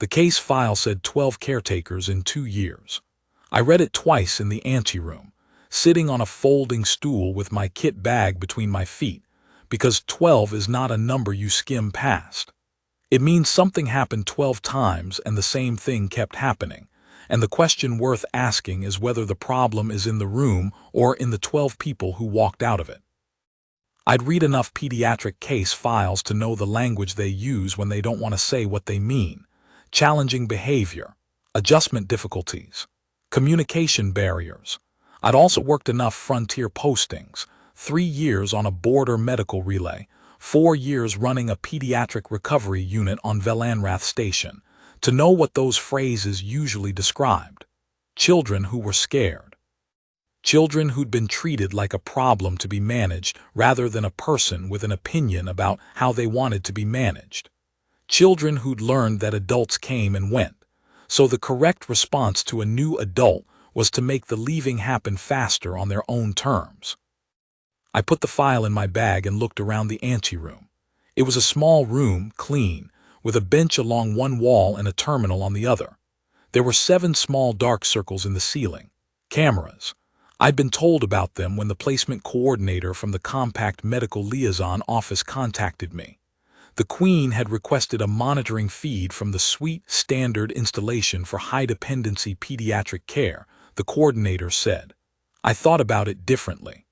The case file said 12 caretakers in 2 years. I read it twice in the anteroom, sitting on a folding stool with my kit bag between my feet, because 12 is not a number you skim past. It means something happened 12 times and the same thing kept happening, and the question worth asking is whether the problem is in the room or in the 12 people who walked out of it. I'd read enough pediatric case files to know the language they use when they don't want to say what they mean: challenging behavior, adjustment difficulties, communication barriers. I'd also worked enough frontier postings, 3 years on a border medical relay, 4 years running a pediatric recovery unit on Velanrath Station, to know what those phrases usually described. Children who were scared. Children who'd been treated like a problem to be managed rather than a person with an opinion about how they wanted to be managed. Children who'd learned that adults came and went, so the correct response to a new adult was to make the leaving happen faster on their own terms. I put the file in my bag and looked around the anteroom. It was a small room, clean, with a bench along one wall and a terminal on the other. There were 7 small dark circles in the ceiling. Cameras. I'd been told about them when the placement coordinator from the Compact Medical Liaison office contacted me. The Queen had requested a monitoring feed from the Suite Standard installation for high-dependency pediatric care, the coordinator said. I thought about it differently.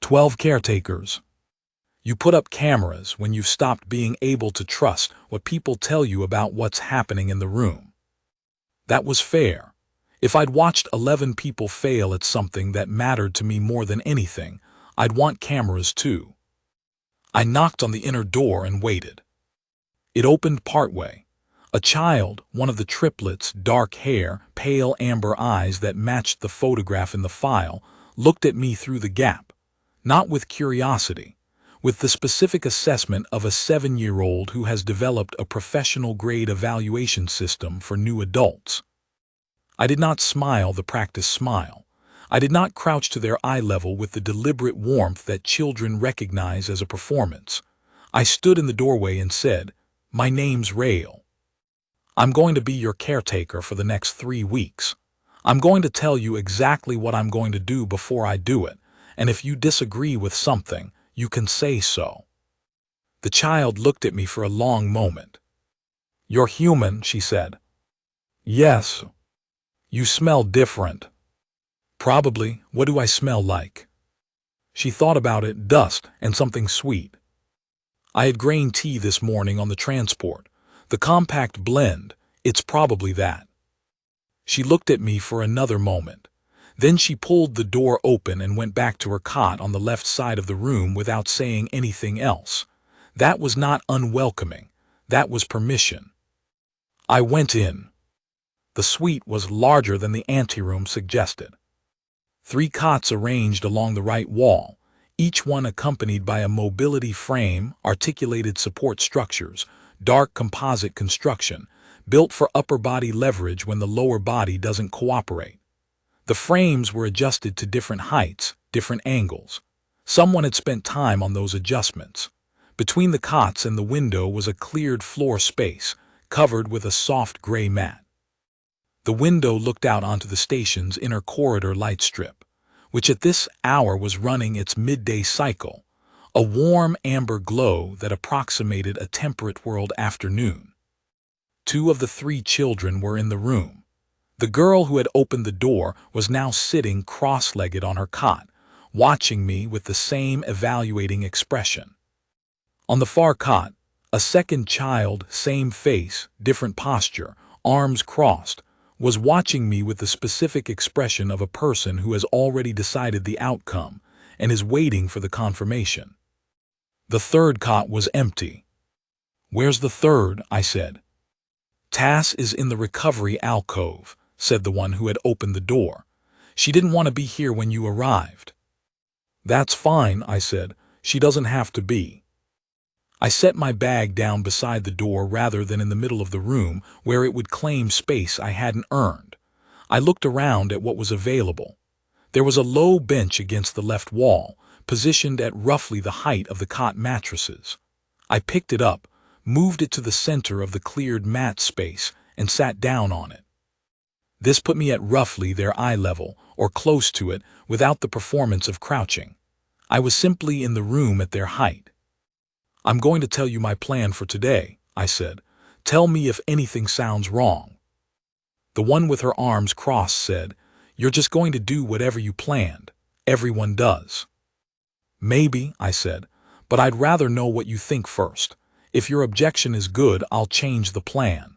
12 caretakers. You put up cameras when you've stopped being able to trust what people tell you about what's happening in the room. That was fair. If I'd watched 11 people fail at something that mattered to me more than anything, I'd want cameras too. I knocked on the inner door and waited. It opened partway. A child, one of the triplets, dark hair, pale amber eyes that matched the photograph in the file, looked at me through the gap, not with curiosity, with the specific assessment of a 7-year-old who has developed a professional-grade evaluation system for new adults. I did not smile the practice smile. I did not crouch to their eye level with the deliberate warmth that children recognize as a performance. I stood in the doorway and said, "My name's Rael. I'm going to be your caretaker for the next 3 weeks. I'm going to tell you exactly what I'm going to do before I do it, and if you disagree with something, you can say so." The child looked at me for a long moment. "You're human," she said. "Yes." "You smell different." "Probably. What do I smell like?" She thought about it. "Dust and something sweet." "I had green tea this morning on the transport. The compact blend. It's probably that." She looked at me for another moment. Then she pulled the door open and went back to her cot on the left side of the room without saying anything else. That was not unwelcoming. That was permission. I went in. The suite was larger than the anteroom suggested. 3 cots arranged along the right wall, each one accompanied by a mobility frame, articulated support structures, dark composite construction, built for upper body leverage when the lower body doesn't cooperate. The frames were adjusted to different heights, different angles. Someone had spent time on those adjustments. Between the cots and the window was a cleared floor space, covered with a soft gray mat. The window looked out onto the station's inner corridor light strip, which at this hour was running its midday cycle, a warm amber glow that approximated a temperate world afternoon. 2 of the 3 children were in the room. The girl who had opened the door was now sitting cross-legged on her cot, watching me with the same evaluating expression. On the far cot, a second child, same face, different posture, arms crossed, was watching me with the specific expression of a person who has already decided the outcome and is waiting for the confirmation. The 3rd cot was empty. "Where's the 3rd?" I said. "Tass is in the recovery alcove," said the one who had opened the door. "She didn't want to be here when you arrived." "That's fine," I said. "She doesn't have to be." I set my bag down beside the door rather than in the middle of the room where it would claim space I hadn't earned. I looked around at what was available. There was a low bench against the left wall, positioned at roughly the height of the cot mattresses. I picked it up, moved it to the center of the cleared mat space, and sat down on it. This put me at roughly their eye level, or close to it, without the performance of crouching. I was simply in the room at their height. "I'm going to tell you my plan for today," I said. "Tell me if anything sounds wrong." The one with her arms crossed said, "You're just going to do whatever you planned. Everyone does." "Maybe," I said, "but I'd rather know what you think first. If your objection is good, I'll change the plan."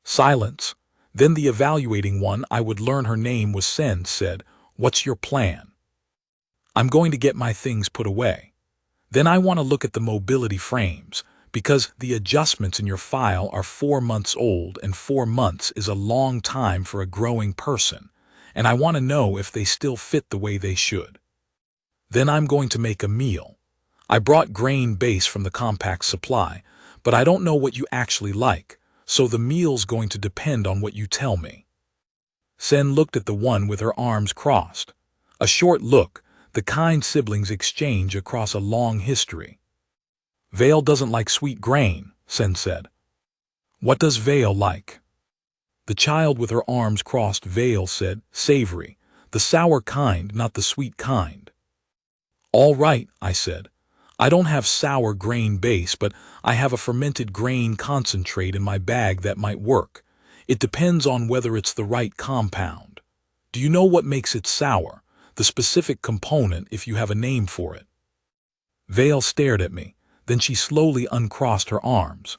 Silence. Then the evaluating one, I would learn her name was Sen, said, "What's your plan?" "I'm going to get my things put away. Then I want to look at the mobility frames, because the adjustments in your file are 4 months old, and 4 months is a long time for a growing person, and I want to know if they still fit the way they should. Then I'm going to make a meal. I brought grain base from the compact supply, but I don't know what you actually like, so the meal's going to depend on what you tell me." Sen looked at the one with her arms crossed. A short look, the kind siblings exchange across a long history. "Vale doesn't like sweet grain," Sen said. "What does Vale like?" The child with her arms crossed, Vale said, "Savory, the sour kind, not the sweet kind." "All right," I said. "I don't have sour grain base, but I have a fermented grain concentrate in my bag that might work. It depends on whether it's the right compound. Do you know what makes it sour? The specific component, if you have a name for it." Vale stared at me. Then she slowly uncrossed her arms.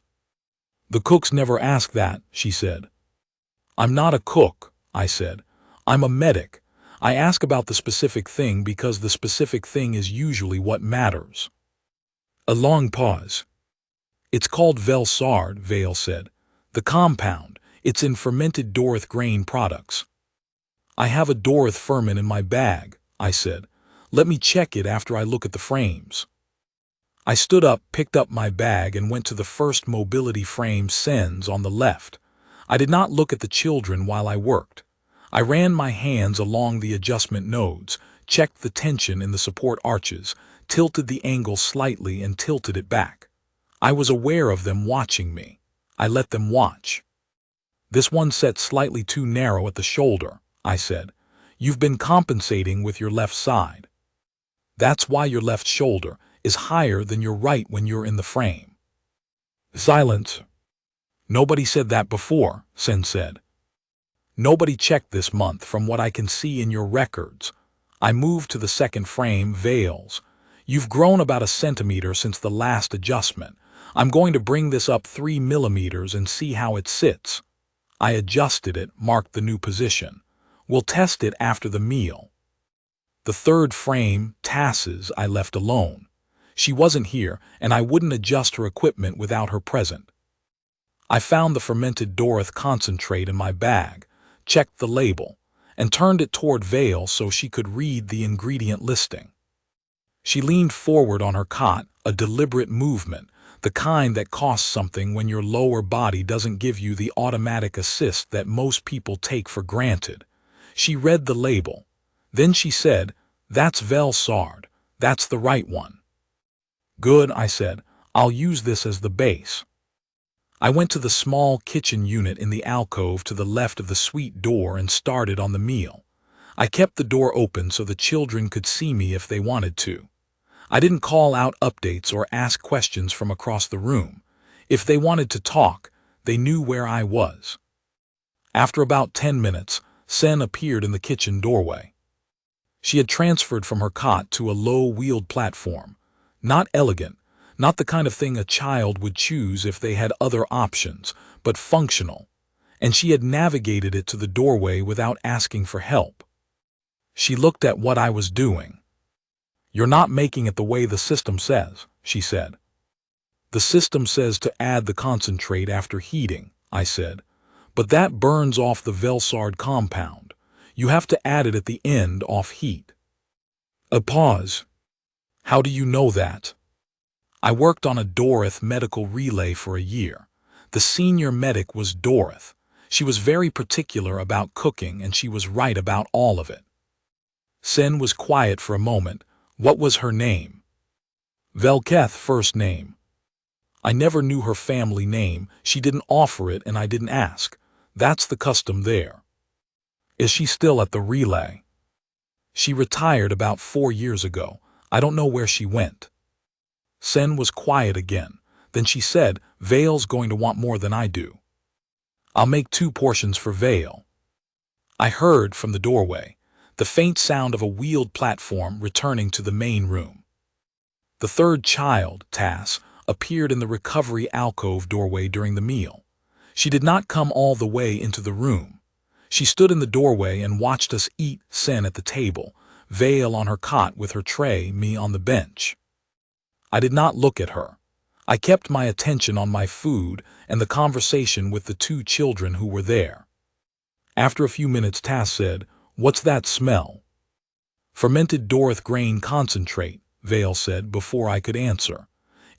"The cooks never ask that," she said. "I'm not a cook," I said. "I'm a medic. I ask about the specific thing because the specific thing is usually what matters." A long pause. "It's called Velsard," Vale said. "The compound. It's in fermented Dorith grain products." "I have a Dorith ferment in my bag," I said. "Let me check it after I look at the frames." I stood up, picked up my bag, and went to the first mobility frame, Sen's, on the left. I did not look at the children while I worked. I ran my hands along the adjustment nodes, checked the tension in the support arches, tilted the angle slightly and tilted it back. I was aware of them watching me. I let them watch. "This one set slightly too narrow at the shoulder," I said. "You've been compensating with your left side. That's why your left shoulder is higher than your right when you're in the frame." Silence. "Nobody said that before," Sen said. "Nobody checked this month from what I can see in your records." I moved to the second frame, Vales. "You've grown about a centimeter since the last adjustment. I'm going to bring this up 3 millimeters and see how it sits." I adjusted it, marked the new position. "We'll test it after the meal." The third frame, Tasses, I left alone. She wasn't here, and I wouldn't adjust her equipment without her present. I found the fermented Dorith concentrate in my bag, checked the label, and turned it toward Vale so she could read the ingredient listing. She leaned forward on her cot, a deliberate movement, the kind that costs something when your lower body doesn't give you the automatic assist that most people take for granted. She read the label. Then she said, "That's Velsard. That's the right one." "Good," I said. "I'll use this as the base." I went to the small kitchen unit in the alcove to the left of the suite door and started on the meal. I kept the door open so the children could see me if they wanted to. I didn't call out updates or ask questions from across the room. If they wanted to talk, they knew where I was. After about 10 minutes, Sen appeared in the kitchen doorway. She had transferred from her cot to a low-wheeled platform. Not elegant, not the kind of thing a child would choose if they had other options, but functional, and she had navigated it to the doorway without asking for help. She looked at what I was doing. "You're not making it the way the system says," she said. "The system says to add the concentrate after heating," I said. "But that burns off the Velsard compound. You have to add it at the end off heat." A pause. "How do you know that?" "I worked on a Dorith medical relay for a year. The senior medic was Dorith. She was very particular about cooking, and she was right about all of it." Sen was quiet for a moment. "What was her name?" "Velketh, first name." I never knew her family name. She didn't offer it and I didn't ask. That's the custom there. Is she still at the relay? She retired about 4 years ago. I don't know where she went. Sen was quiet again. Then she said, Vale's going to want more than I do. I'll make 2 portions for Vale. I heard from the doorway the faint sound of a wheeled platform returning to the main room. The third child, Tass, appeared in the recovery alcove doorway during the meal. She did not come all the way into the room. She stood in the doorway and watched us eat, Sen at the table, Vale on her cot with her tray, me on the bench. I did not look at her. I kept my attention on my food and the conversation with the 2 children who were there. After a few minutes, Tass said, What's that smell? Fermented Dorith grain concentrate, Vale said before I could answer.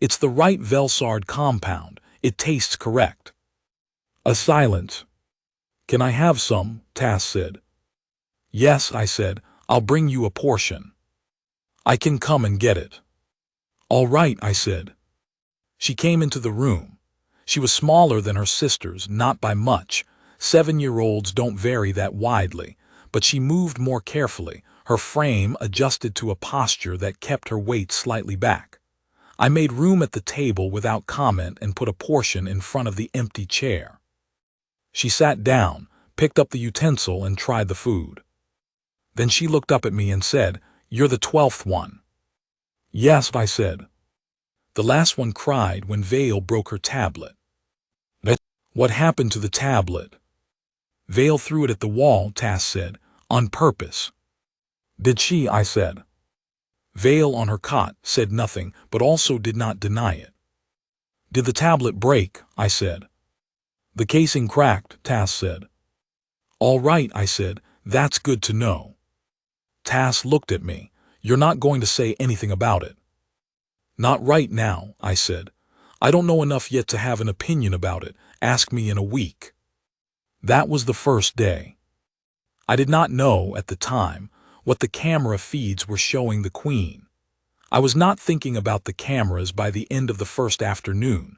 It's the right Velsard compound. It tastes correct. A silence. Can I have some? Tass said. Yes, I said. I'll bring you a portion. I can come and get it. All right, I said. She came into the room. She was smaller than her sisters, not by much. 7-year-olds don't vary that widely, but she moved more carefully, her frame adjusted to a posture that kept her weight slightly back. I made room at the table without comment and put a portion in front of the empty chair. She sat down, picked up the utensil and tried the food. Then she looked up at me and said, You're the 12th one. Yes, I said. The last one cried when Vale broke her tablet. What happened to the tablet? Vale threw it at the wall, Tass said, on purpose. Did she? I said. Vale on her cot said nothing, but also did not deny it. Did the tablet break? I said. The casing cracked, Tass said. All right, I said, that's good to know. Tass looked at me. You're not going to say anything about it. Not right now, I said. I don't know enough yet to have an opinion about it. Ask me in a week. That was the first day. I did not know, at the time, what the camera feeds were showing the Queen. I was not thinking about the cameras by the end of the first afternoon.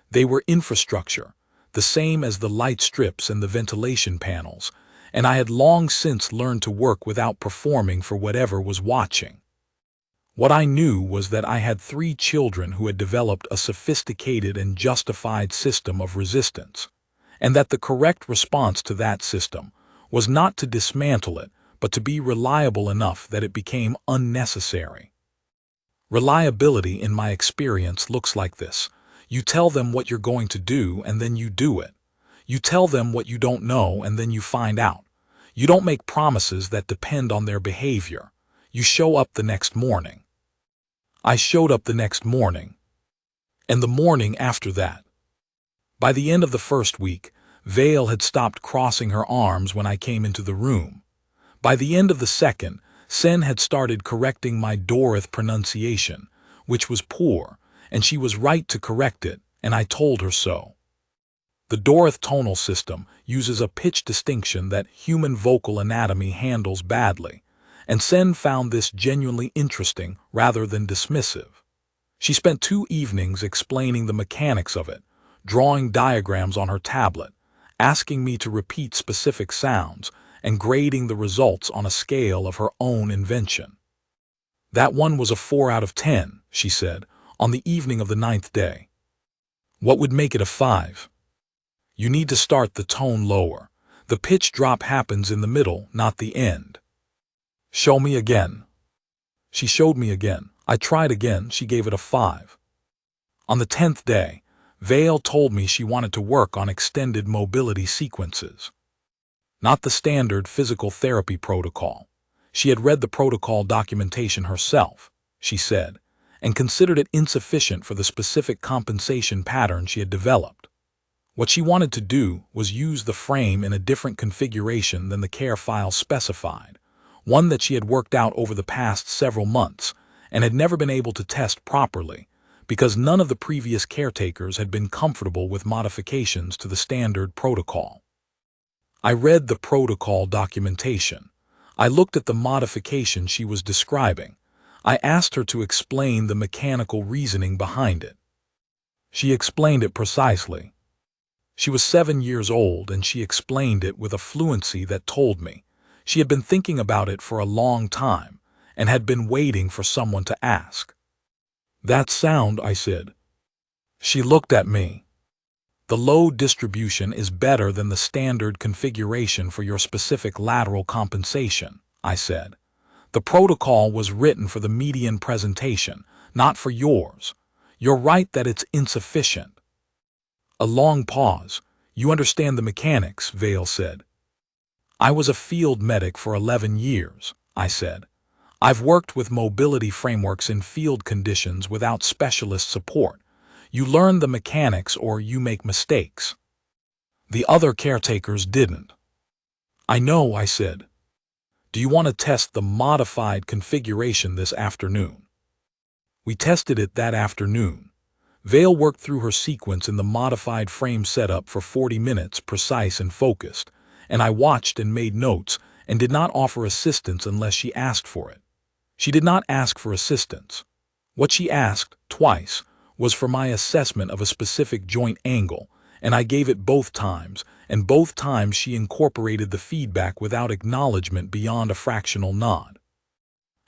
They were infrastructure, the same as the light strips and the ventilation panels, and I had long since learned to work without performing for whatever was watching. What I knew was that I had 3 children who had developed a sophisticated and justified system of resistance, and that the correct response to that system was not to dismantle it, but to be reliable enough that it became unnecessary. Reliability, in my experience, looks like this. You tell them what you're going to do, and then you do it. You tell them what you don't know, and then you find out. You don't make promises that depend on their behavior. You show up the next morning. I showed up the next morning, and the morning after that. By the end of the first week, Vale had stopped crossing her arms when I came into the room. By the end of the second, Sen had started correcting my Dorith pronunciation, which was poor, and she was right to correct it, and I told her so. The Dorith tonal system uses a pitch distinction that human vocal anatomy handles badly, and Sen found this genuinely interesting rather than dismissive. She spent 2 evenings explaining the mechanics of it, drawing diagrams on her tablet, asking me to repeat specific sounds, and grading the results on a scale of her own invention. That one was a 4 out of 10, she said, on the evening of the 9th day. What would make it a 5? You need to start the tone lower. The pitch drop happens in the middle, not the end. Show me again. She showed me again. I tried again. She gave it a 5. On the 10th day, Vale told me she wanted to work on extended mobility sequences. Not the standard physical therapy protocol. She had read the protocol documentation herself, she said, and considered it insufficient for the specific compensation pattern she had developed. What she wanted to do was use the frame in a different configuration than the care file specified, one that she had worked out over the past several months and had never been able to test properly because none of the previous caretakers had been comfortable with modifications to the standard protocol. I read the protocol documentation. I looked at the modification she was describing. I asked her to explain the mechanical reasoning behind it. She explained it precisely. She was 7 years old, and she explained it with a fluency that told me she had been thinking about it for a long time and had been waiting for someone to ask. "That sound," I said. She looked at me. "The load distribution is better than the standard configuration for your specific lateral compensation," I said. "The protocol was written for the median presentation, not for yours. You're right that it's insufficient." A long pause. "You understand the mechanics," Vale said. "I was a field medic for 11 years," I said. "I've worked with mobility frameworks in field conditions without specialist support. You learn the mechanics or you make mistakes. The other caretakers didn't." "I know," I said. "Do you want to test the modified configuration this afternoon?" We tested it that afternoon. Vale worked through her sequence in the modified frame setup for 40 minutes, precise and focused, and I watched and made notes and did not offer assistance unless she asked for it. She did not ask for assistance. What she asked, twice, was for my assessment of a specific joint angle, and I gave it both times, and both times she incorporated the feedback without acknowledgement beyond a fractional nod.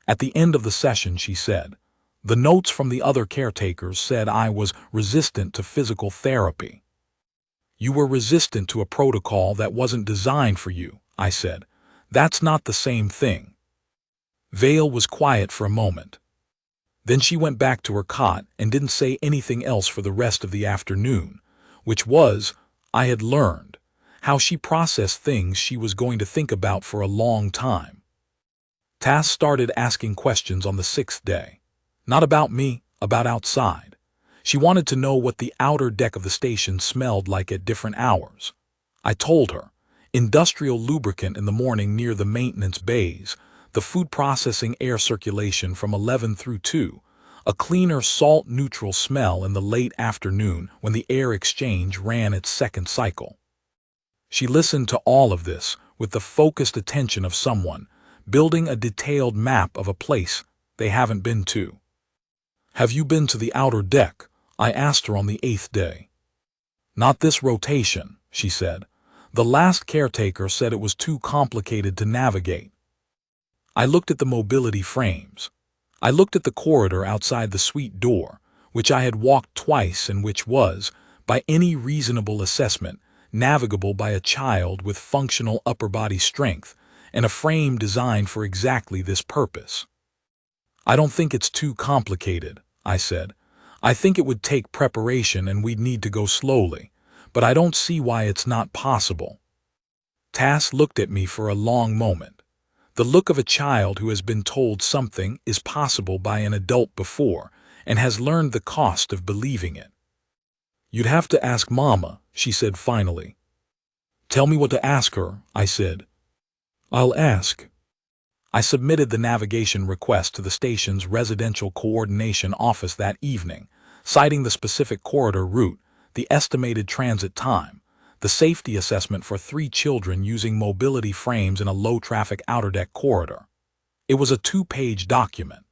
At the end of the session, she said, "The notes from the other caretakers said I was resistant to physical therapy." "You were resistant to a protocol that wasn't designed for you," I said. "That's not the same thing." Vale was quiet for a moment. Then she went back to her cot and didn't say anything else for the rest of the afternoon, which was, I had learned, how she processed things she was going to think about for a long time. Tass started asking questions on the 6th day. Not about me, about outside. She wanted to know what the outer deck of the station smelled like at different hours. I told her, industrial lubricant in the morning near the maintenance bays, the food processing air circulation from 11 through 2, a cleaner salt-neutral smell in the late afternoon when the air exchange ran its second cycle. She listened to all of this with the focused attention of someone building a detailed map of a place they haven't been to. "Have you been to the outer deck?" I asked her on the 8th day. "Not this rotation," she said. "The last caretaker said it was too complicated to navigate." I looked at the mobility frames. I looked at the corridor outside the suite door, which I had walked twice and which was, by any reasonable assessment, navigable by a child with functional upper body strength and a frame designed for exactly this purpose. "I don't think it's too complicated," I said. "I think it would take preparation and we'd need to go slowly, but I don't see why it's not possible." Tass looked at me for a long moment. The look of a child who has been told something is possible by an adult before and has learned the cost of believing it. "You'd have to ask Mama," she said finally. "Tell me what to ask her," I said. "I'll ask." I submitted the navigation request to the station's residential coordination office that evening, citing the specific corridor route, the estimated transit time, the safety assessment for 3 children using mobility frames in a low-traffic outer deck corridor. It was a 2-page document.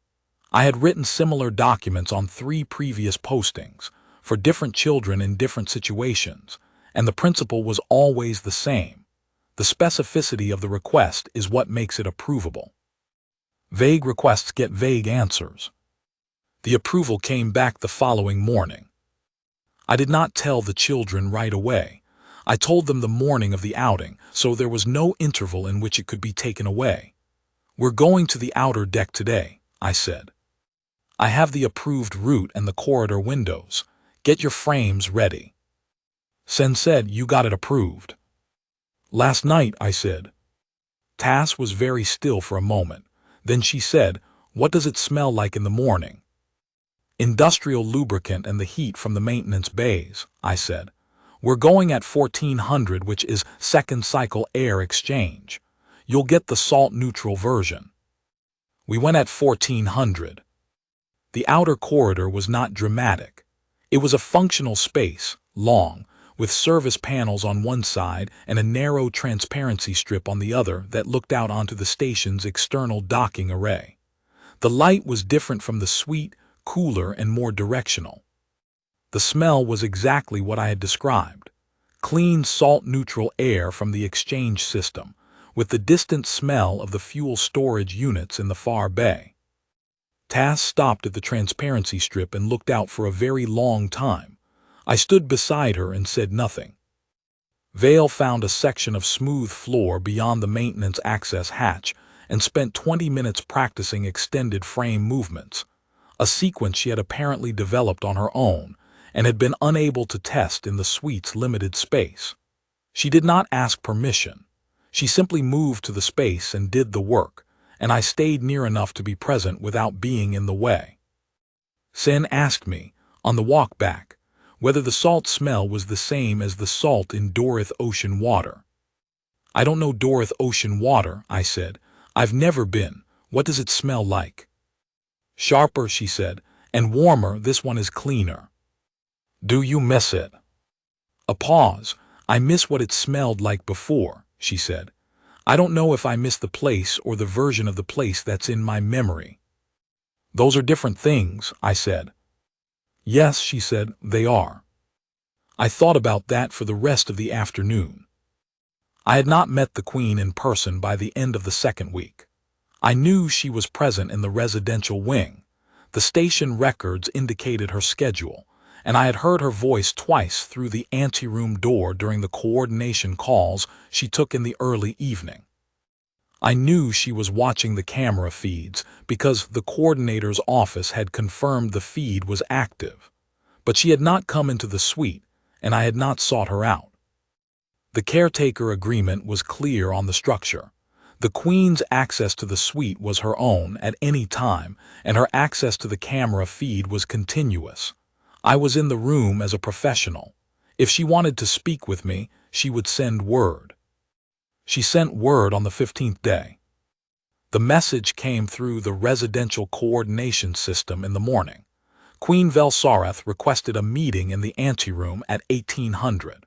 I had written similar documents on 3 previous postings, for different children in different situations, and the principle was always the same. The specificity of the request is what makes it approvable. Vague requests get vague answers. The approval came back the following morning. I did not tell the children right away. I told them the morning of the outing, so there was no interval in which it could be taken away. "We're going to the outer deck today," I said. "I have the approved route and the corridor windows. Get your frames ready." Sen said, "You got it approved." "Last night," I said. Tass was very still for a moment. Then she said, "What does it smell like in the morning?" "Industrial lubricant and the heat from the maintenance bays," I said. "We're going at 1400, which is second cycle air exchange. You'll get the salt-neutral version." We went at 1400. The outer corridor was not dramatic. It was a functional space, long, with service panels on one side and a narrow transparency strip on the other that looked out onto the station's external docking array. The light was different from the suite, cooler and more directional. The smell was exactly what I had described. Clean, salt-neutral air from the exchange system, with the distant smell of the fuel storage units in the far bay. Tass stopped at the transparency strip and looked out for a very long time. I stood beside her and said nothing. Vale found a section of smooth floor beyond the maintenance access hatch and spent 20 minutes practicing extended frame movements, a sequence she had apparently developed on her own and had been unable to test in the suite's limited space. She did not ask permission. She simply moved to the space and did the work, and I stayed near enough to be present without being in the way. Sen asked me, on the walk back, whether the salt smell was the same as the salt in Dorith ocean water. I don't know Dorith ocean water, I said. I've never been. What does it smell like? Sharper, she said, and warmer. This one is cleaner. Do you miss it? A pause. I miss what it smelled like before, she said. I don't know if I miss the place or the version of the place that's in my memory. Those are different things, I said. Yes, she said, they are. I thought about that for the rest of the afternoon. I had not met the Queen in person by the end of the second week. I knew she was present in the residential wing. The station records indicated her schedule, and I had heard her voice twice through the anteroom door during the coordination calls she took in the early evening. I knew she was watching the camera feeds because the coordinator's office had confirmed the feed was active, but she had not come into the suite, and I had not sought her out. The caretaker agreement was clear on the structure. The Queen's access to the suite was her own at any time, and her access to the camera feed was continuous. I was in the room as a professional. If she wanted to speak with me, she would send word. She sent word on the 15th day. The message came through the residential coordination system in the morning. Queen Velsarath requested a meeting in the anteroom at 1800.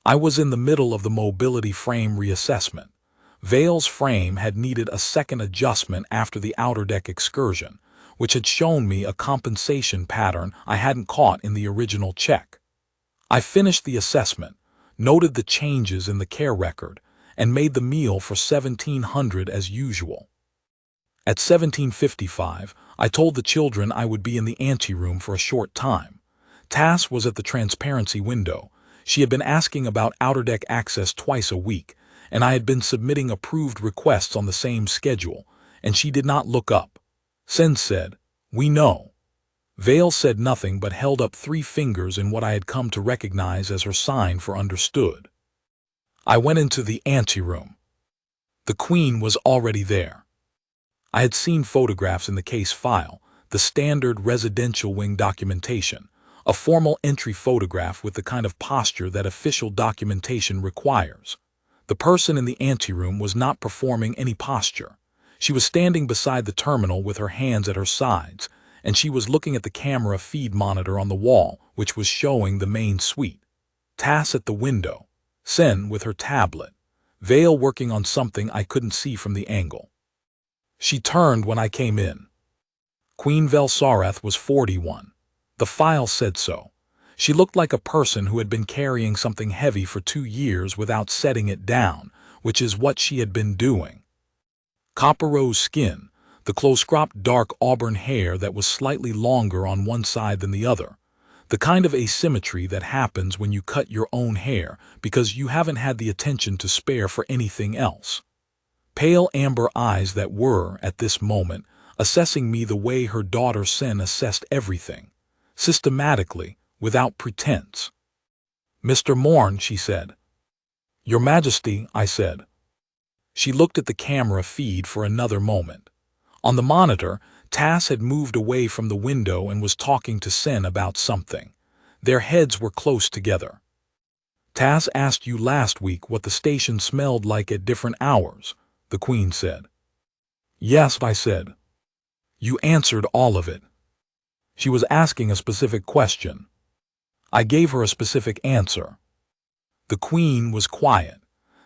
I was in the middle of the mobility frame reassessment. Vale's frame had needed a second adjustment after the outer deck excursion, which had shown me a compensation pattern I hadn't caught in the original check. I finished the assessment, noted the changes in the care record, and made the meal for 1700 as usual. At 1755, I told the children I would be in the anteroom for a short time. Tass was at the transparency window. She had been asking about outer deck access twice a week, and I had been submitting approved requests on the same schedule, and she did not look up. Sen said, "We know." Vale said nothing but held up 3 fingers in what I had come to recognize as her sign for understood. I went into the anteroom. The Queen was already there. I had seen photographs in the case file, the standard residential wing documentation, a formal entry photograph with the kind of posture that official documentation requires. The person in the anteroom was not performing any posture. She was standing beside the terminal with her hands at her sides, and she was looking at the camera feed monitor on the wall, which was showing the main suite. Tass at the window. Sen with her tablet. Vale working on something I couldn't see from the angle. She turned when I came in. Queen Velsarath was 41. The file said so. She looked like a person who had been carrying something heavy for 2 years without setting it down, which is what she had been doing. Copper rose skin, the close-cropped dark auburn hair that was slightly longer on one side than the other, the kind of asymmetry that happens when you cut your own hair because you haven't had the attention to spare for anything else. Pale amber eyes that were, at this moment, assessing me the way her daughter Sen assessed everything, systematically, without pretense. "Mr. Morn," she said. "Your Majesty," I said. She looked at the camera feed for another moment. On the monitor, Tass had moved away from the window and was talking to Sen about something. Their heads were close together. "Tass asked you last week what the station smelled like at different hours," the Queen said. "Yes," I said. "You answered all of it." She was asking a specific question. I gave her a specific answer. The Queen was quiet.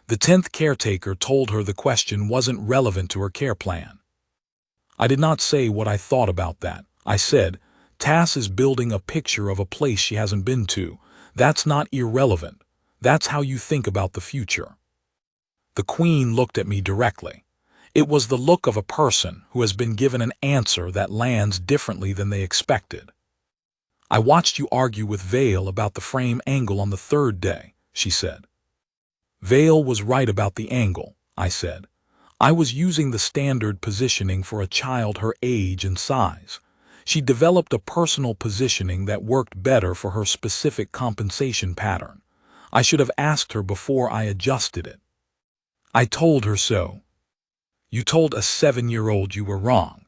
The 10th caretaker told her the question wasn't relevant to her care plan. I did not say what I thought about that. I said, Tass is building a picture of a place she hasn't been to. That's not irrelevant. That's how you think about the future. The Queen looked at me directly. It was the look of a person who has been given an answer that lands differently than they expected. I watched you argue with Vale about the frame angle on the third day, she said. Vale was right about the angle, I said. I was using the standard positioning for a child her age and size. She developed a personal positioning that worked better for her specific compensation pattern. I should have asked her before I adjusted it. I told her so. You told a 7-year-old you were wrong.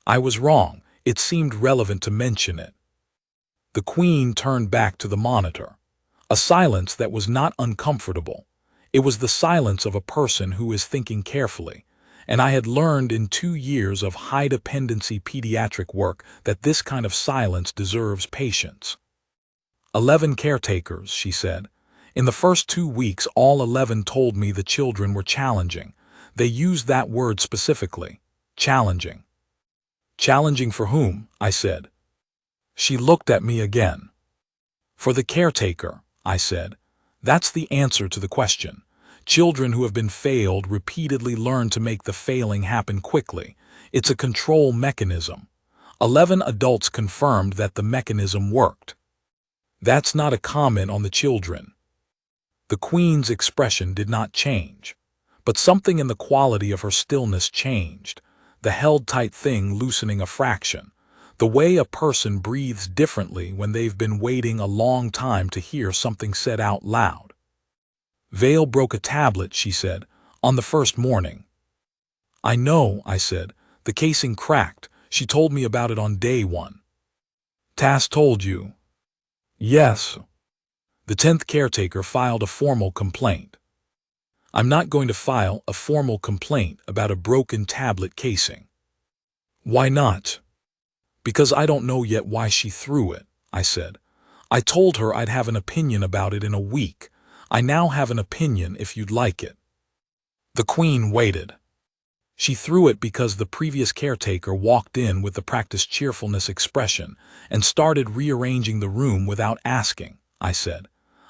I was wrong. It seemed relevant to mention it. The Queen turned back to the monitor. A silence that was not uncomfortable. It was the silence of a person who is thinking carefully, and I had learned in 2 years of high-dependency pediatric work that this kind of silence deserves patience. 11 caretakers, she said. In the first 2 weeks, all 11 told me the children were challenging. They used that word specifically. Challenging. Challenging for whom? I said. She looked at me again. For the caretaker, I said. That's the answer to the question. Children who have been failed repeatedly learn to make the failing happen quickly. It's a control mechanism. 11 adults confirmed that the mechanism worked. That's not a comment on the children. The Queen's expression did not change, but something in the quality of her stillness changed, the held-tight thing loosening a fraction, the way a person breathes differently when they've been waiting a long time to hear something said out loud. Vale broke a tablet, she said, on the first morning. I know, I said. The casing cracked. She told me about it on day 1. Tass told you? Yes. The 10th caretaker filed a formal complaint. I'm not going to file a formal complaint about a broken tablet casing. Why not? Because I don't know yet why she threw it, I said. I told her I'd have an opinion about it in a week. I now have an opinion if you'd like it. The Queen waited. She threw it because the previous caretaker walked in with the practiced cheerfulness expression and started rearranging the room without asking, I said.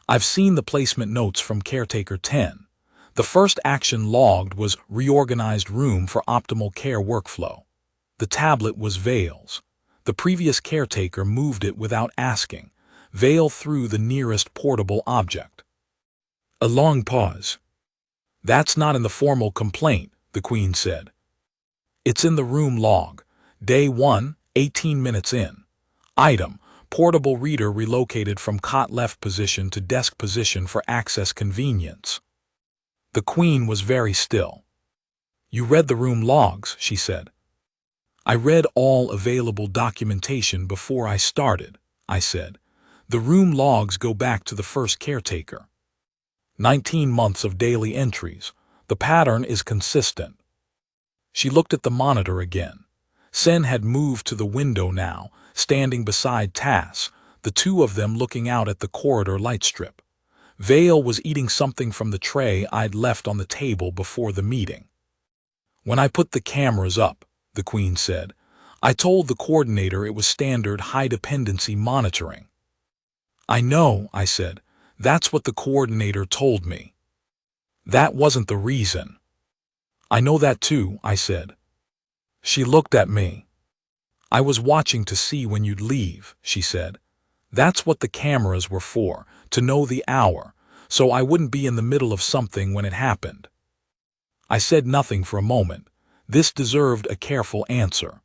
I've seen the placement notes from caretaker 10. The first action logged was reorganized room for optimal care workflow. The tablet was Vale's. The previous caretaker moved it without asking. Vale threw the nearest portable object. A long pause. That's not in the formal complaint, the Queen said. It's in the room log. Day 1, 18 minutes in. Item, portable reader relocated from cot left position to desk position for access convenience. The Queen was very still. You read the room logs, she said. I read all available documentation before I started, I said. The room logs go back to the first caretaker. 19 months of daily entries. The pattern is consistent. She looked at the monitor again. Sen had moved to the window now, standing beside Tass, the two of them looking out at the corridor light strip. Vale was eating something from the tray I'd left on the table before the meeting. When I put the cameras up, the Queen said, I told the coordinator it was standard high-dependency monitoring. I know, I said. That's what the coordinator told me. That wasn't the reason. I know that too, I said. She looked at me. I was watching to see when you'd leave, she said. That's what the cameras were for, to know the hour, so I wouldn't be in the middle of something when it happened. I said nothing for a moment. This deserved a careful answer.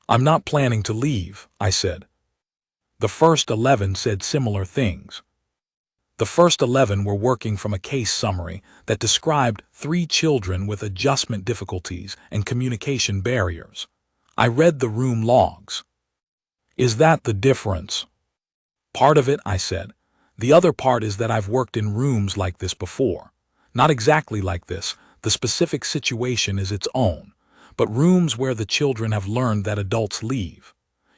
I'm not planning to leave, I said. The first 11 said similar things. The first 11 were working from a case summary that described 3 children with adjustment difficulties and communication barriers. I read the room logs. Is that the difference? Part of it, I said. The other part is that I've worked in rooms like this before. Not exactly like this, the specific situation is its own, but rooms where the children have learned that adults leave.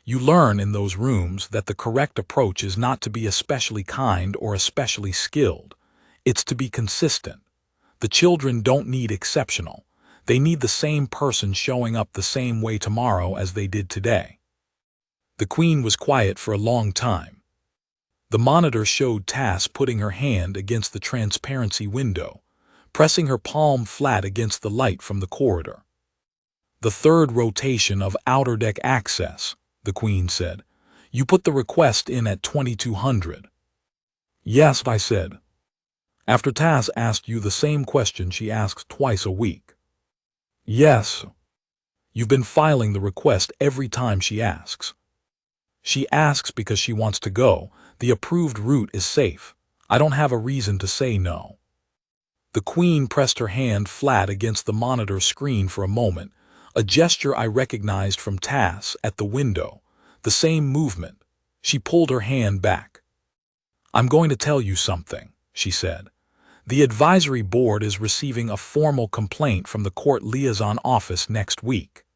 You learn in those rooms that the correct approach is not to be especially kind or especially skilled. It's to be consistent. The children don't need exceptional. They need the same person showing up the same way tomorrow as they did today. The Queen was quiet for a long time. The monitor showed Tass putting her hand against the transparency window, pressing her palm flat against the light from the corridor. "The third rotation of outer deck access," the Queen said. "You put the request in at 2200. "Yes," I said. "After Tass asked you the same question she asks twice a week." "Yes." "You've been filing the request every time she asks." "She asks because she wants to go. The approved route is safe. I don't have a reason to say no." The Queen pressed her hand flat against the monitor screen for a moment, a gesture I recognized from Tass at the window, the same movement. She pulled her hand back. "I'm going to tell you something," she said. "The advisory board is receiving a formal complaint from the court liaison office next week.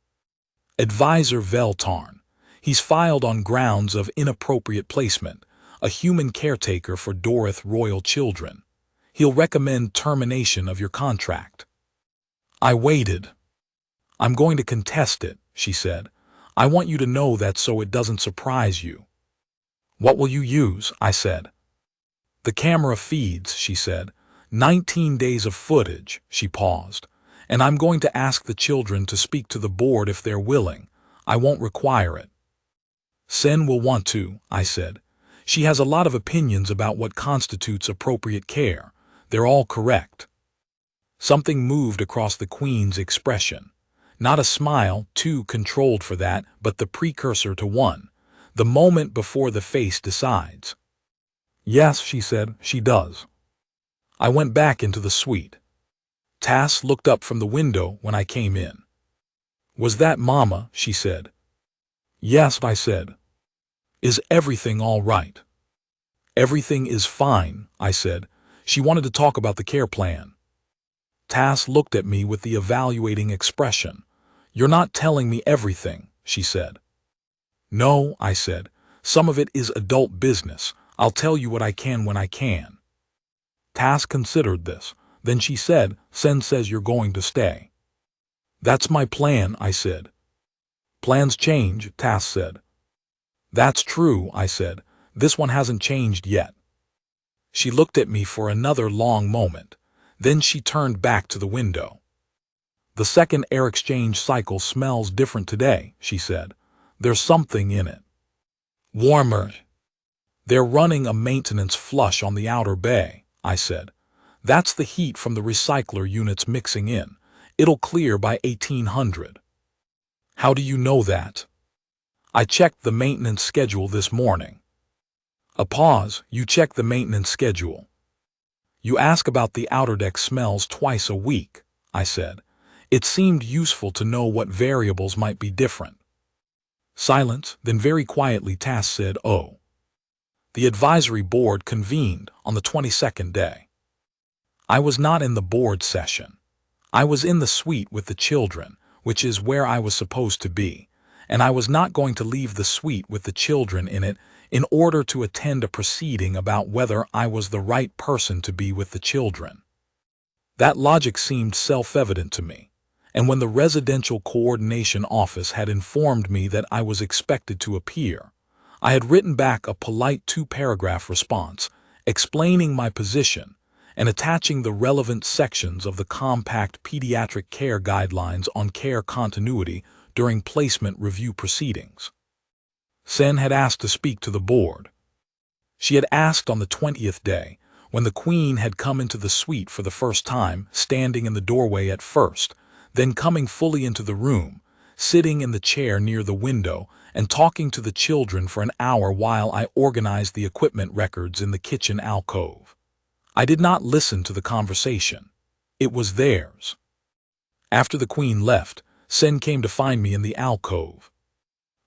Advisor Veltarn. He's filed on grounds of inappropriate placement, a human caretaker for Dorith royal children. He'll recommend termination of your contract." I waited. "I'm going to contest it," she said. "I want you to know that so it doesn't surprise you." "What will you use?" I said. "The camera feeds," she said. 19 days of footage," she paused. "And I'm going to ask the children to speak to the board if they're willing. I won't require it." "Sen will want to," I said. "She has a lot of opinions about what constitutes appropriate care. They're all correct." Something moved across the Queen's expression. Not a smile, too controlled for that, but the precursor to one. The moment before the face decides. "Yes," she said, "she does." I went back into the suite. Tass looked up from the window when I came in. "Was that Mama?" she said. "Yes," I said. "Is everything all right?" "Everything is fine," I said. "She wanted to talk about the care plan." Tass looked at me with the evaluating expression. "You're not telling me everything," she said. "No," I said. "Some of it is adult business. I'll tell you what I can when I can." Tass considered this. Then she said, "Sen says you're going to stay." "That's my plan," I said. "Plans change," Tass said. "That's true," I said. "This one hasn't changed yet." She looked at me for another long moment. Then she turned back to the window. "The second air exchange cycle smells different today," she said. "There's something in it. Warmer." "They're running a maintenance flush on the outer bay," I said. "That's the heat from the recycler units mixing in. It'll clear by 1800. "How do you know that?" "I checked the maintenance schedule this morning." A pause. "You check the maintenance schedule. You ask about the outer deck smells twice a week," I said. It seemed useful to know what variables might be different. Silence, then very quietly Tass said, "Oh." The advisory board convened on the 22nd day. I was not in the board session. I was in the suite with the children, which is where I was supposed to be, and I was not going to leave the suite with the children in it in order to attend a proceeding about whether I was the right person to be with the children. That logic seemed self-evident to me, and when the Residential Coordination Office had informed me that I was expected to appear, I had written back a polite 2-paragraph response explaining my position and attaching the relevant sections of the compact pediatric care guidelines on care continuity during placement review proceedings. Sen had asked to speak to the board. She had asked on the 20th day, when the Queen had come into the suite for the first time, standing in the doorway at first, then coming fully into the room, sitting in the chair near the window, and talking to the children for an hour while I organized the equipment records in the kitchen alcove. I did not listen to the conversation. It was theirs. After the Queen left, Sen came to find me in the alcove.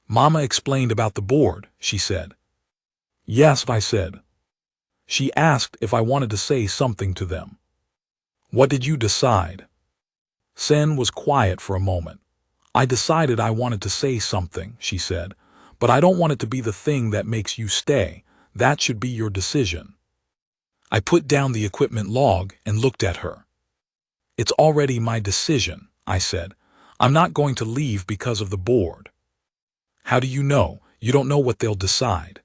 "Mama explained about the board," she said. "Yes," I said. "She asked if I wanted to say something to them." "What did you decide?" Sen was quiet for a moment. "I decided I wanted to say something," she said, "but I don't want it to be the thing that makes you stay. That should be your decision." I put down the equipment log and looked at her. "It's already my decision," I said. "I'm not going to leave because of the board." "How do you know? You don't know what they'll decide.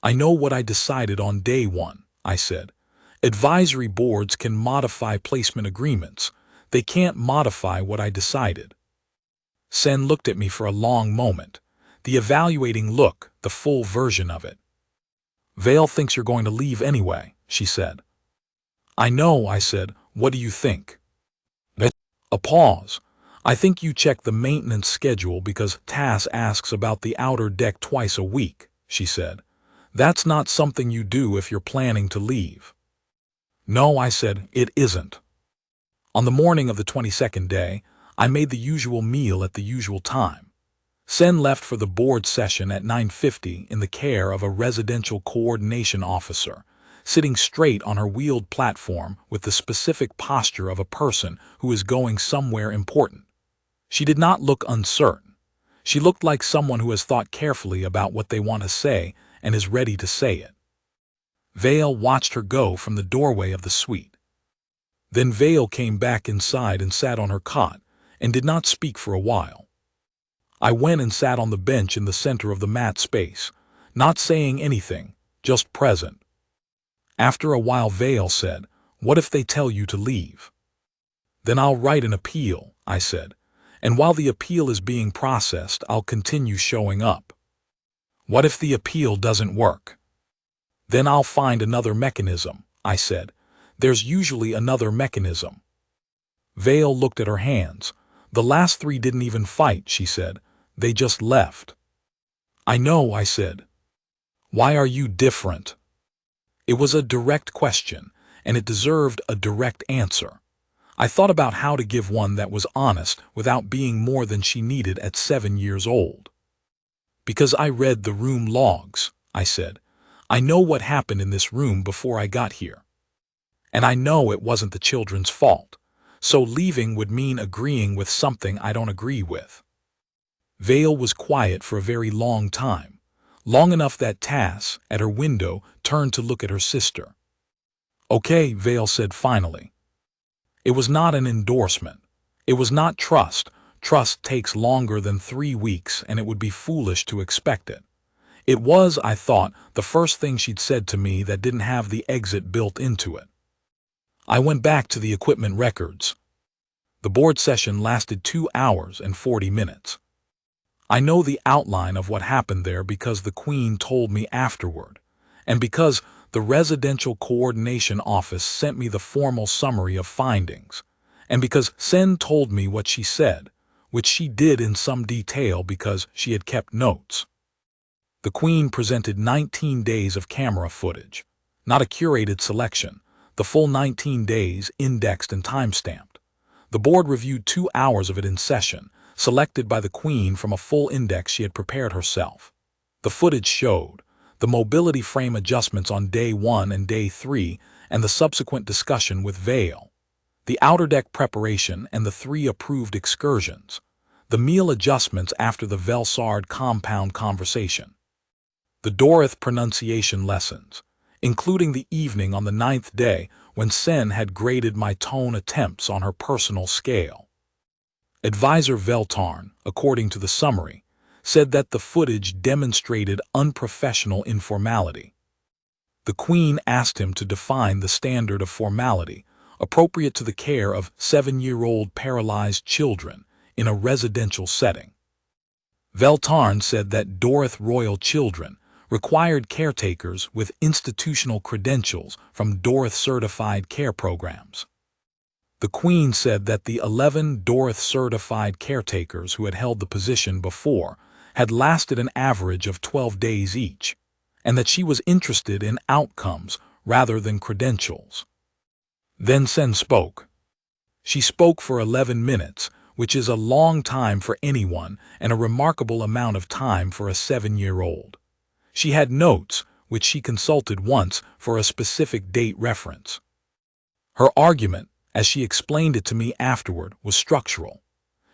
I know what I decided on day one, I said. Advisory boards can modify placement agreements. They can't modify what I decided. Sen looked at me for a long moment, the evaluating look, the full version of it. Vale thinks you're going to leave anyway, she said. I know, I said. What do you think? A pause. I think you check the maintenance schedule because TAS asks about the outer deck twice a week, she said. That's not something you do if you're planning to leave. No, I said, it isn't. On the morning of the 22nd day, I made the usual meal at the usual time. Sen left for the board session at 9:50 in the care of a residential coordination officer, sitting straight on her wheeled platform with the specific posture of a person who is going somewhere important. She did not look uncertain. She looked like someone who has thought carefully about what they want to say and is ready to say it. Vale watched her go from the doorway of the suite. Then Vale came back inside and sat on her cot and did not speak for a while. I went and sat on the bench in the center of the mat space, not saying anything, just present. After a while Vale said, "What if they tell you to leave?" "Then I'll write an appeal," I said, "and while the appeal is being processed, I'll continue showing up." "What if the appeal doesn't work?" "Then I'll find another mechanism," I said. "There's usually another mechanism." Vale looked at her hands. "The last 3 didn't even fight," she said. "They just left." "I know," I said. "Why are you different?" It was a direct question, and it deserved a direct answer. I thought about how to give one that was honest without being more than she needed at 7 years old. "Because I read the room logs," I said. "I know what happened in this room before I got here. And I know it wasn't the children's fault, so leaving would mean agreeing with something I don't agree with." Vale was quiet for a very long time, long enough that Tass, at her window, turned to look at her sister. "Okay," Vale said finally. It was not an endorsement. It was not trust. Trust takes longer than 3 weeks, and it would be foolish to expect it. It was, I thought, the first thing she'd said to me that didn't have the exit built into it. I went back to the equipment records. The board session lasted 2 hours and 40 minutes. I know the outline of what happened there because the Queen told me afterward, and because the Residential Coordination Office sent me the formal summary of findings, and because Sen told me what she said, which she did in some detail because she had kept notes. The Queen presented 19 days of camera footage, not a curated selection, the full 19 days indexed and timestamped. The board reviewed 2 hours of it in session, selected by the Queen from a full index she had prepared herself. The footage showed the mobility frame adjustments on day 1 and day 3 and the subsequent discussion with Vale, the outer deck preparation and the 3 approved excursions, the meal adjustments after the Velsard compound conversation, the Dorith pronunciation lessons, including the evening on the 9th day when Sen had graded my tone attempts on her personal scale. Advisor Veltarn, according to the summary, said that the footage demonstrated unprofessional informality. The Queen asked him to define the standard of formality appropriate to the care of 7-year-old paralyzed children in a residential setting. Veltarn said that Dorith Royal children required caretakers with institutional credentials from Dorith-certified care programs. The Queen said that the 11 Dorith-certified caretakers who had held the position before had lasted an average of 12 days each, and that she was interested in outcomes rather than credentials. Then Sen spoke. She spoke for 11 minutes, which is a long time for anyone and a remarkable amount of time for a 7-year-old. She had notes, which she consulted once for a specific date reference. Her argument, as she explained it to me afterward, was structural.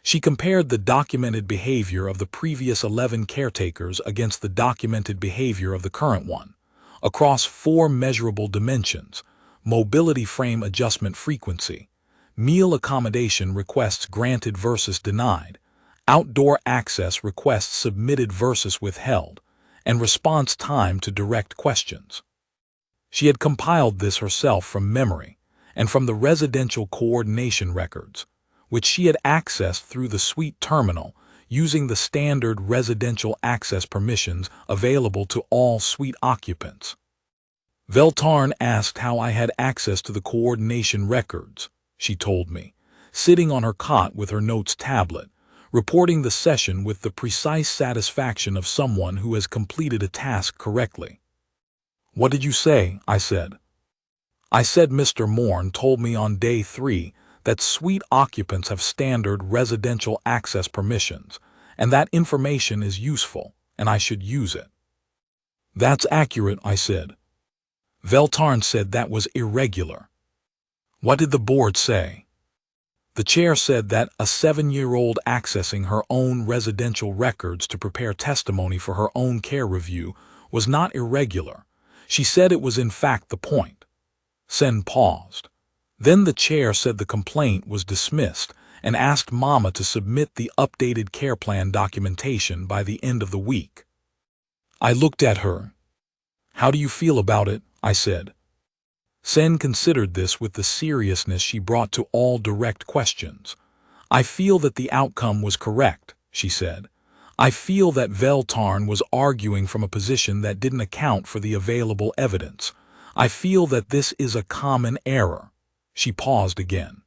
She compared the documented behavior of the previous 11 caretakers against the documented behavior of the current one, across 4 measurable dimensions: mobility frame adjustment frequency, meal accommodation requests granted versus denied, outdoor access requests submitted versus withheld, and response time to direct questions. She had compiled this herself from memory and from the residential coordination records, which she had accessed through the suite terminal using the standard residential access permissions available to all suite occupants. Veltarn asked how I had access to the coordination records, she told me, sitting on her cot with her notes tablet, reporting the session with the precise satisfaction of someone who has completed a task correctly. "What did you say?" I said. "I said Mr. Morn told me on day 3 that suite occupants have standard residential access permissions, and that information is useful, and I should use it." "That's accurate," I said. Veltarn said that was irregular. "What did the board say?" The chair said that a 7-year-old accessing her own residential records to prepare testimony for her own care review was not irregular. She said it was in fact the point. Sen paused. Then the chair said the complaint was dismissed and asked Mama to submit the updated care plan documentation by the end of the week. I looked at her. "How do you feel about it?" I said. Sen considered this with the seriousness she brought to all direct questions. "I feel that the outcome was correct," she said. "I feel that Veltarn was arguing from a position that didn't account for the available evidence. I feel that this is a common error." She paused again.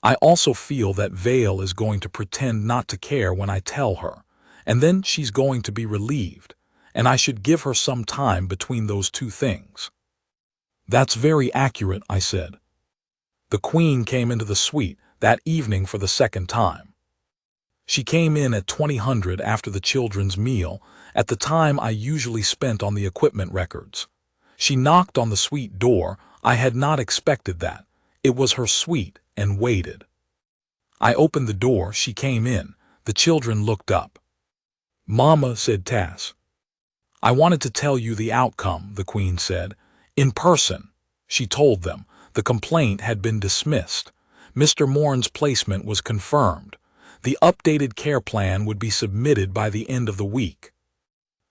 "I also feel that Vale is going to pretend not to care when I tell her, and then she's going to be relieved, and I should give her some time between those two things." "That's very accurate," I said. The Queen came into the suite that evening for the second time. She came in at 2000 after the children's meal, at the time I usually spent on the equipment records. She knocked on the suite door. I had not expected that. It was her suite, and waited. I opened the door. She came in. The children looked up. "Mama," said Tass. "I wanted to tell you the outcome," the Queen said. "In person." She told them. The complaint had been dismissed. Mr. Morn's placement was confirmed. The updated care plan would be submitted by the end of the week.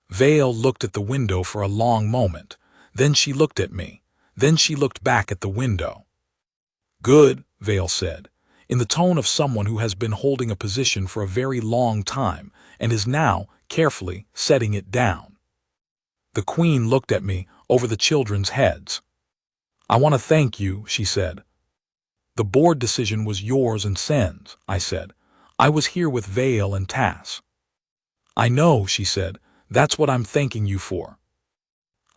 Vale looked at the window for a long moment. Then she looked at me. Then she looked back at the window. "Good," Vale said, in the tone of someone who has been holding a position for a very long time and is now, carefully, setting it down. The Queen looked at me over the children's heads. "I want to thank you," she said. "The board decision was yours and Sen's," I said. "I was here with Vale and Tass." "I know," she said. "That's what I'm thanking you for."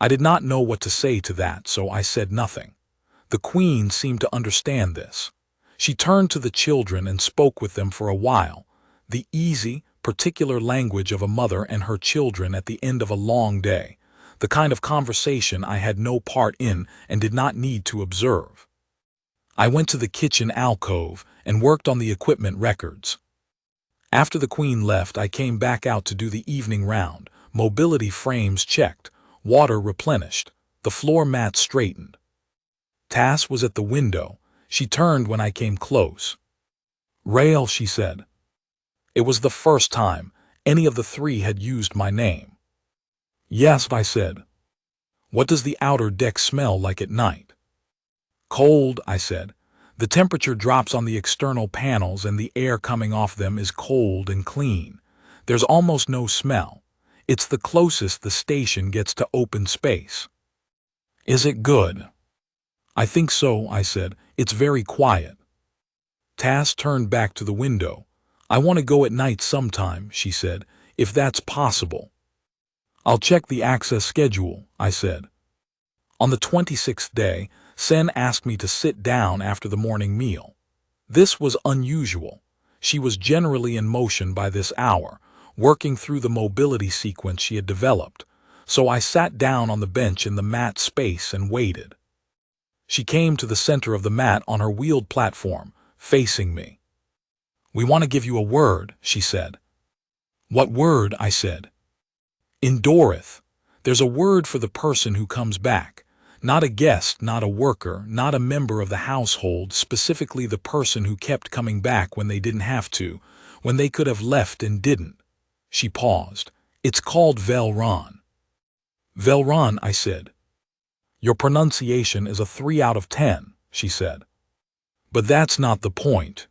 I did not know what to say to that, so I said nothing. The Queen seemed to understand this. She turned to the children and spoke with them for a while, the easy, particular language of a mother and her children at the end of a long day, the kind of conversation I had no part in and did not need to observe. I went to the kitchen alcove and worked on the equipment records. After the Queen left, I came back out to do the evening round, mobility frames checked, water replenished, the floor mat straightened. Tass was at the window. She turned when I came close. "Rail," she said. It was the first time any of the three had used my name. "Yes," I said. "What does the outer deck smell like at night?" "Cold," I said. "The temperature drops on the external panels and the air coming off them is cold and clean. There's almost no smell. It's the closest the station gets to open space." "Is it good?" "I think so," I said. "It's very quiet." Tass turned back to the window. "I want to go at night sometime," she said, "if that's possible." "I'll check the access schedule," I said. On the 26th day, Sen asked me to sit down after the morning meal. This was unusual. She was generally in motion by this hour, working through the mobility sequence she had developed, so I sat down on the bench in the mat space and waited. She came to the center of the mat on her wheeled platform, facing me. "We want to give you a word," she said. "What word?" I said. "In Dorith. There's a word for the person who comes back. Not a guest, not a worker, not a member of the household, specifically the person who kept coming back when they didn't have to, when they could have left and didn't. She paused. It's called Velron. Velron, I said. Your pronunciation is a 3 out of 10, she said. But that's not the point.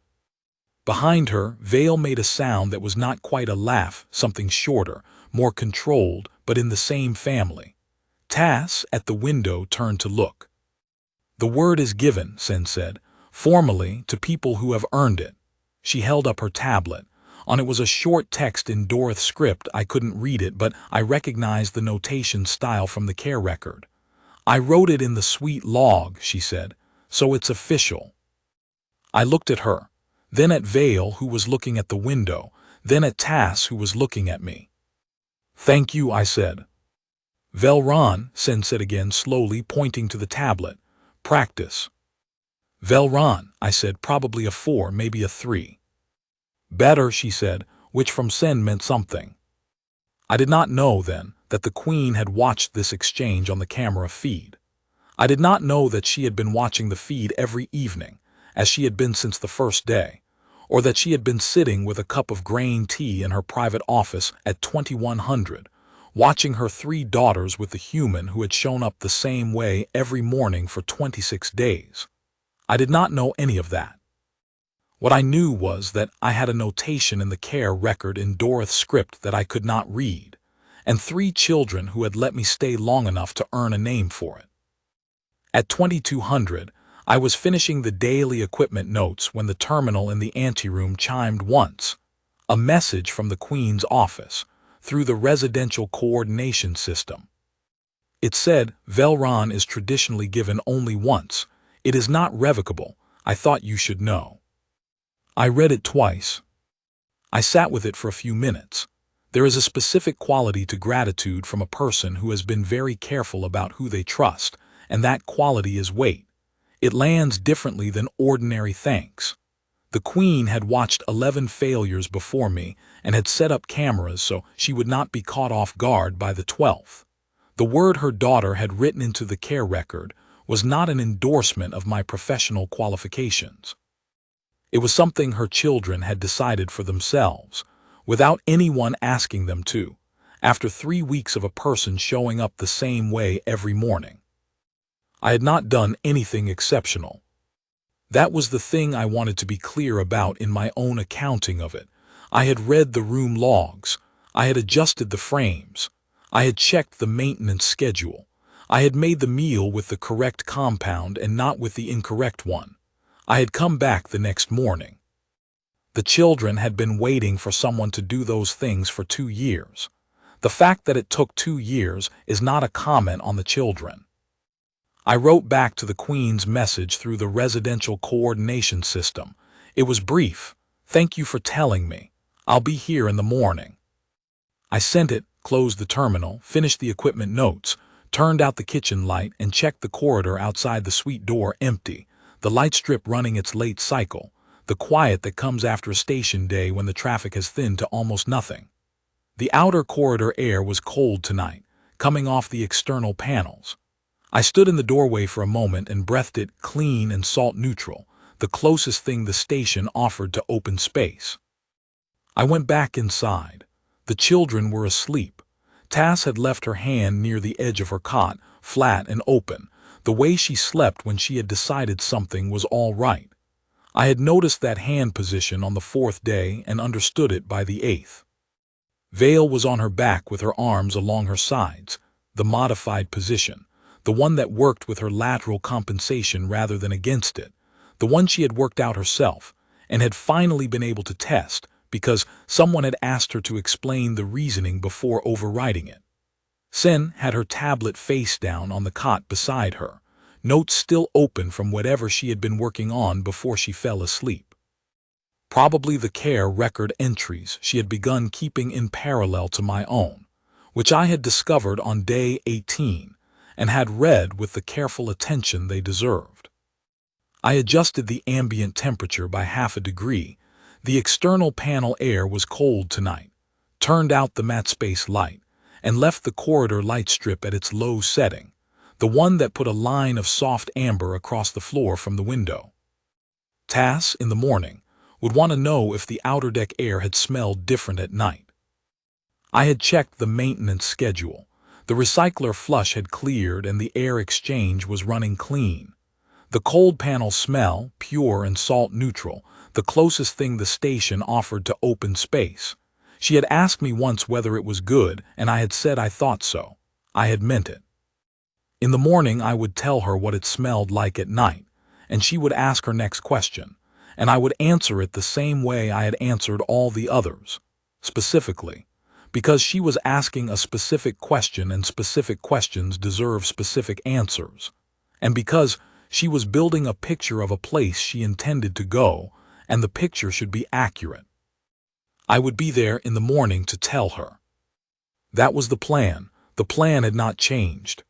Behind her, Vale made a sound that was not quite a laugh, something shorter, more controlled, but in the same family. Tass, at the window, turned to look. The word is given, Sen said, formally, to people who have earned it. She held up her tablet. On it was a short text in twelfth script. I couldn't read it, but I recognized the notation style from the care record. I wrote it in the sweet log, she said, so it's official. I looked at her, then at Vale, who was looking at the window, then at Tass, who was looking at me. Thank you, I said. Velron, Sen said again slowly, pointing to the tablet. Practice. Velron, I said, probably a 4, maybe a 3. Better, she said, which from Sen meant something. I did not know, then, that the Queen had watched this exchange on the camera feed. I did not know that she had been watching the feed every evening, as she had been since the first day, or that she had been sitting with a cup of green tea in her private office at 2100, watching her 3 daughters with the human who had shown up the same way every morning for 26 days. I did not know any of that. What I knew was that I had a notation in the care record in twelfth script that I could not read, and 3 children who had let me stay long enough to earn a name for it. At 2200, I was finishing the daily equipment notes when the terminal in the anteroom chimed once, a message from the Queen's office, through the residential coordination system. It said, Velron is traditionally given only once. It is not revocable. I thought you should know. I read it twice. I sat with it for a few minutes. There is a specific quality to gratitude from a person who has been very careful about who they trust, and that quality is weight. It lands differently than ordinary thanks. The Queen had watched 11 failures before me and had set up cameras so she would not be caught off guard by the 12th. The word her daughter had written into the care record was not an endorsement of my professional qualifications. It was something her children had decided for themselves, without anyone asking them to, after 3 weeks of a person showing up the same way every morning. I had not done anything exceptional. That was the thing I wanted to be clear about in my own accounting of it. I had read the room logs. I had adjusted the frames. I had checked the maintenance schedule. I had made the meal with the correct compound and not with the incorrect one. I had come back the next morning. The children had been waiting for someone to do those things for 2 years. The fact that it took 2 years is not a comment on the children. I wrote back to the Queen's message through the residential coordination system. It was brief. Thank you for telling me. I'll be here in the morning. I sent it, closed the terminal, finished the equipment notes, turned out the kitchen light, and checked the corridor outside the suite door empty, the light strip running its late cycle, the quiet that comes after a station day when the traffic has thinned to almost nothing. The outer corridor air was cold tonight, coming off the external panels. I stood in the doorway for a moment and breathed it clean and salt-neutral, the closest thing the station offered to open space. I went back inside. The children were asleep. Tass had left her hand near the edge of her cot, flat and open, the way she slept when she had decided something was all right. I had noticed that hand position on the 4th day and understood it by the 8th. Vale was on her back with her arms along her sides, the modified position, the one that worked with her lateral compensation rather than against it, the one she had worked out herself and had finally been able to test because someone had asked her to explain the reasoning before overriding it. Sen had her tablet face down on the cot beside her, notes still open from whatever she had been working on before she fell asleep. Probably the care record entries she had begun keeping in parallel to my own, which I had discovered on day 18 and had read with the careful attention they deserved. I adjusted the ambient temperature by half a degree. The external panel air was cold tonight, turned out the matte space light, and left the corridor light strip at its low setting. the one that put a line of soft amber across the floor from the window. Tass, in the morning, would want to know if the outer deck air had smelled different at night. I had checked the maintenance schedule. The recycler flush had cleared and the air exchange was running clean. The cold panel smell, pure and salt neutral, the closest thing the station offered to open space. She had asked me once whether it was good, and I had said I thought so. I had meant it. In the morning I would tell her what it smelled like at night, and she would ask her next question, and I would answer it the same way I had answered all the others, specifically, because she was asking a specific question and specific questions deserve specific answers, and because she was building a picture of a place she intended to go, and the picture should be accurate. I would be there in the morning to tell her. That was the plan. The plan had not changed.